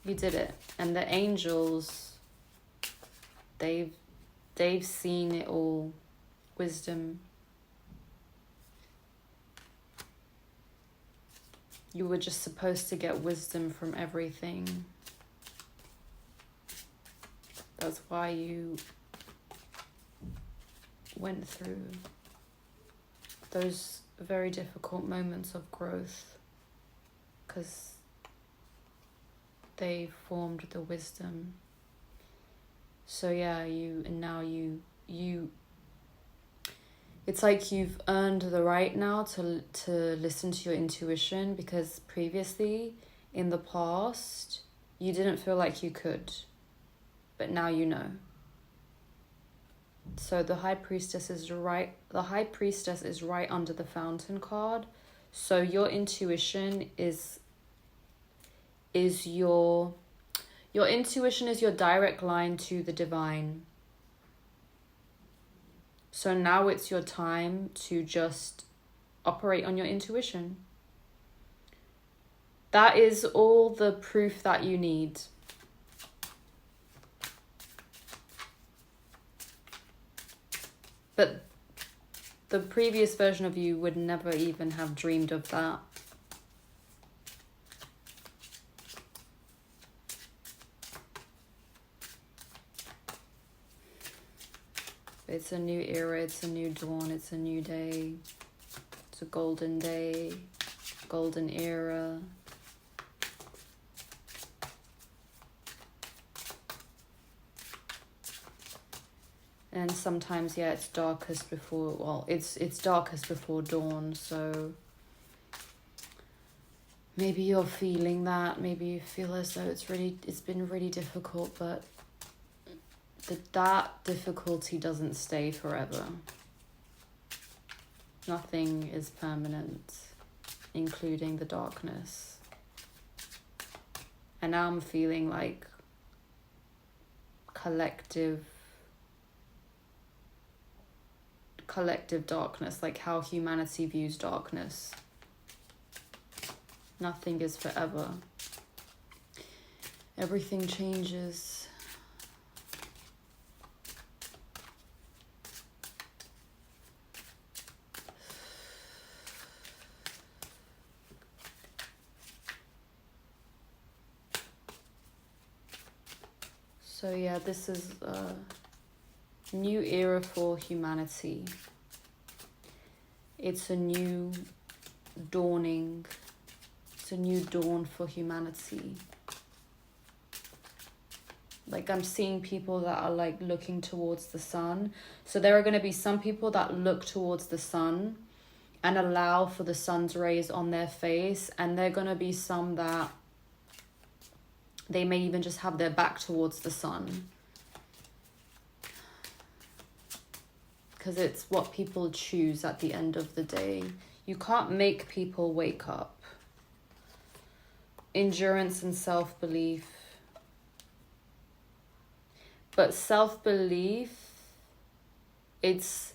You did it. And the angels, they've seen it all. Wisdom. You were just supposed to get wisdom from everything. That's why you went through those very difficult moments of growth, because they formed the wisdom. So yeah, it's like you've earned the right now to listen to your intuition, because previously, in the past, you didn't feel like you could, but now you know. So the High Priestess is right. The High Priestess is right under the Fountain card. So your intuition is your intuition is your direct line to the divine. So now it's your time to just operate on your intuition. That is all the proof that you need. But the previous version of you would never even have dreamed of that. It's a new era, it's a new dawn, it's a new day. It's a golden day, golden era. And sometimes, yeah, it's darkest before, well, it's darkest before dawn, so maybe you're feeling that, maybe you feel as though it's been really difficult, but that difficulty doesn't stay forever. Nothing is permanent, including the darkness. And now I'm feeling like collective darkness, like how humanity views darkness. Nothing is forever. Everything changes. So yeah, this is a new era for humanity. It's a new dawning. It's a new dawn for humanity. Like, I'm seeing people that are like looking towards the sun. So there are going to be some people that look towards the sun and allow for the sun's rays on their face. And there are going to be some that They may even just have their back towards the sun. Because it's what people choose at the end of the day. You can't make people wake up. Endurance and self-belief. But self-belief, it's,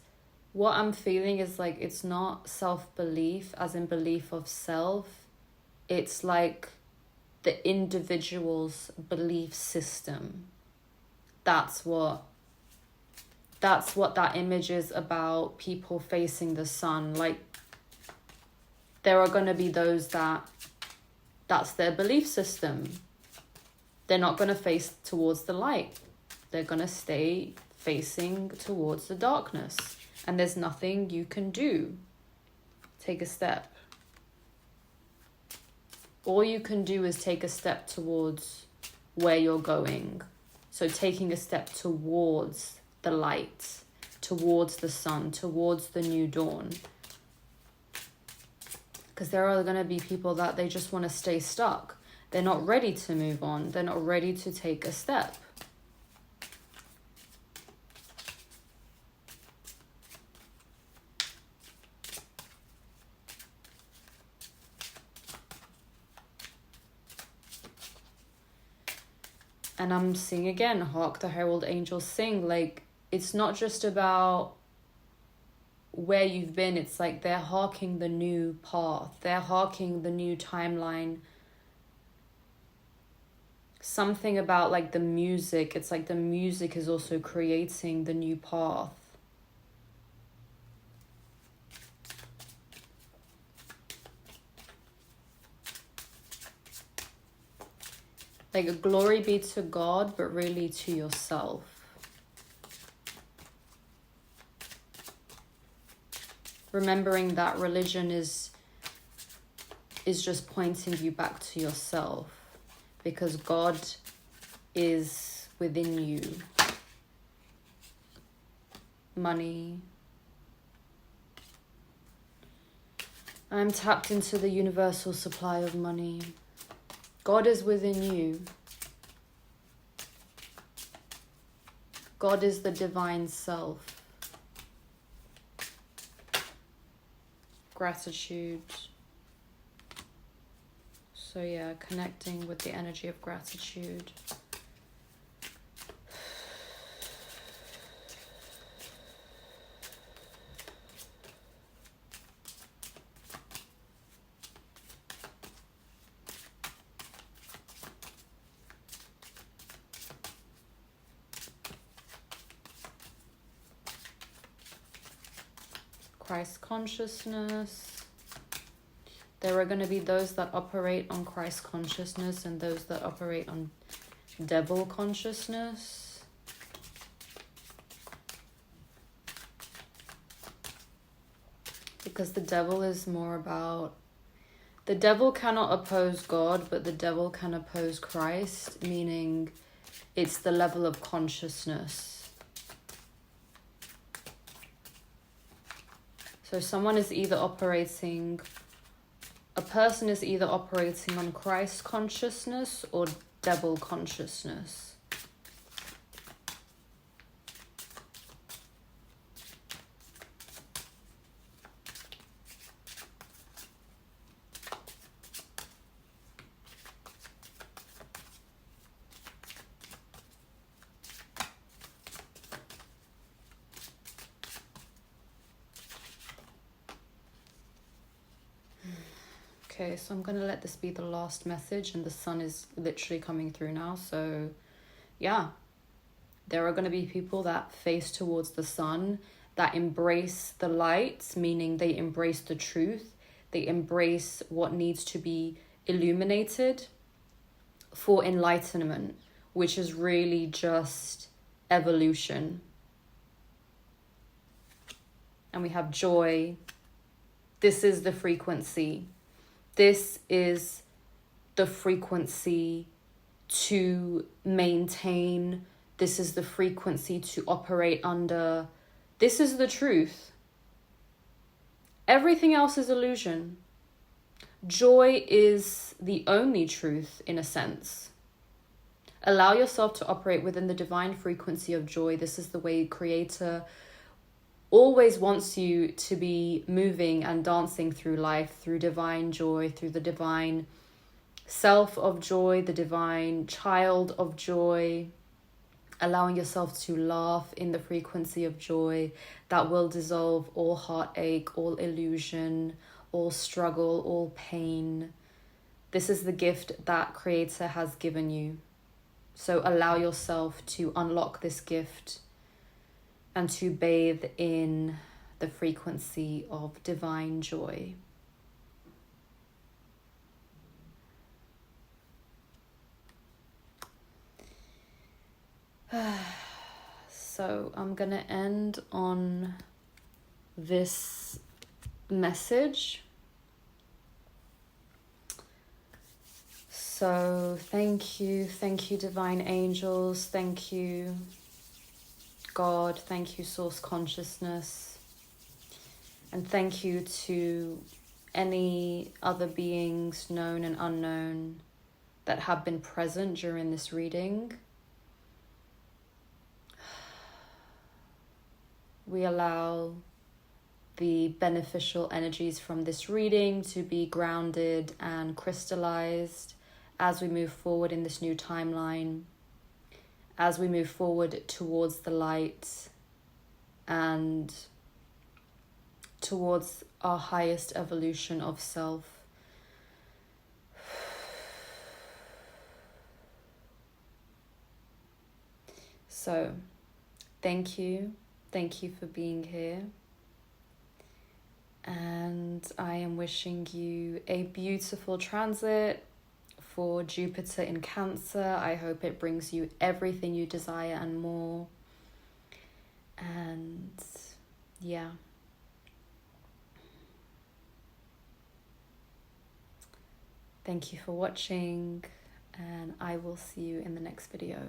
what I'm feeling is like, it's not self-belief as in belief of self. It's like the individual's belief system. That's what that image is about, people facing the sun. Like, there are going to be those that's their belief system. They're not going to face towards the light. They're going to stay facing towards the darkness. And there's nothing you can do. Take a step. All you can do is take a step towards where you're going. So taking a step towards the light, towards the sun, towards the new dawn. Because there are going to be people that they just want to stay stuck. They're not ready to move on. They're not ready to take a step. And I'm seeing again, hark the herald angels sing. Like, it's not just about where you've been. It's like they're harking the new path. They're harking the new timeline. Something about like the music. It's like the music is also creating the new path. Like, glory be to God, but really to yourself. Remembering that religion is just pointing you back to yourself, because God is within you. Money. I'm tapped into the universal supply of money. God is within you. God is the divine self. Gratitude. So yeah, connecting with the energy of gratitude. Christ consciousness. There are going to be those that operate on Christ consciousness and those that operate on devil consciousness. Because the devil is more about, the devil cannot oppose God, but the devil can oppose Christ, meaning it's the level of consciousness. So someone is either operating, a person is either operating on Christ consciousness or devil consciousness. Okay, so I'm going to let this be the last message, and the sun is literally coming through now. So yeah, there are going to be people that face towards the sun, that embrace the light, meaning they embrace the truth. They embrace what needs to be illuminated for enlightenment, which is really just evolution. And we have joy. This is the frequency. This is the frequency to maintain. This is the frequency to operate under. This is the truth. Everything else is illusion. Joy is the only truth, in a sense. Allow yourself to operate within the divine frequency of joy. This is the way Creator always wants you to be moving and dancing through life, through divine joy, through the divine self of joy, the divine child of joy. Allowing yourself to laugh in the frequency of joy that will dissolve all heartache, all illusion, all struggle, all pain. This is the gift that Creator has given you. So allow yourself to unlock this gift and to bathe in the frequency of divine joy. So I'm gonna end on this message. So thank you, divine angels, thank you, God, thank you, source consciousness, and thank you to any other beings, known and unknown, that have been present during this reading. We allow the beneficial energies from this reading to be grounded and crystallized as we move forward in this new timeline, as we move forward towards the light and towards our highest evolution of self. So, thank you for being here. And I am wishing you a beautiful transit for Jupiter in Cancer. I hope it brings you everything you desire and more. And yeah. Thank you for watching, and I will see you in the next video.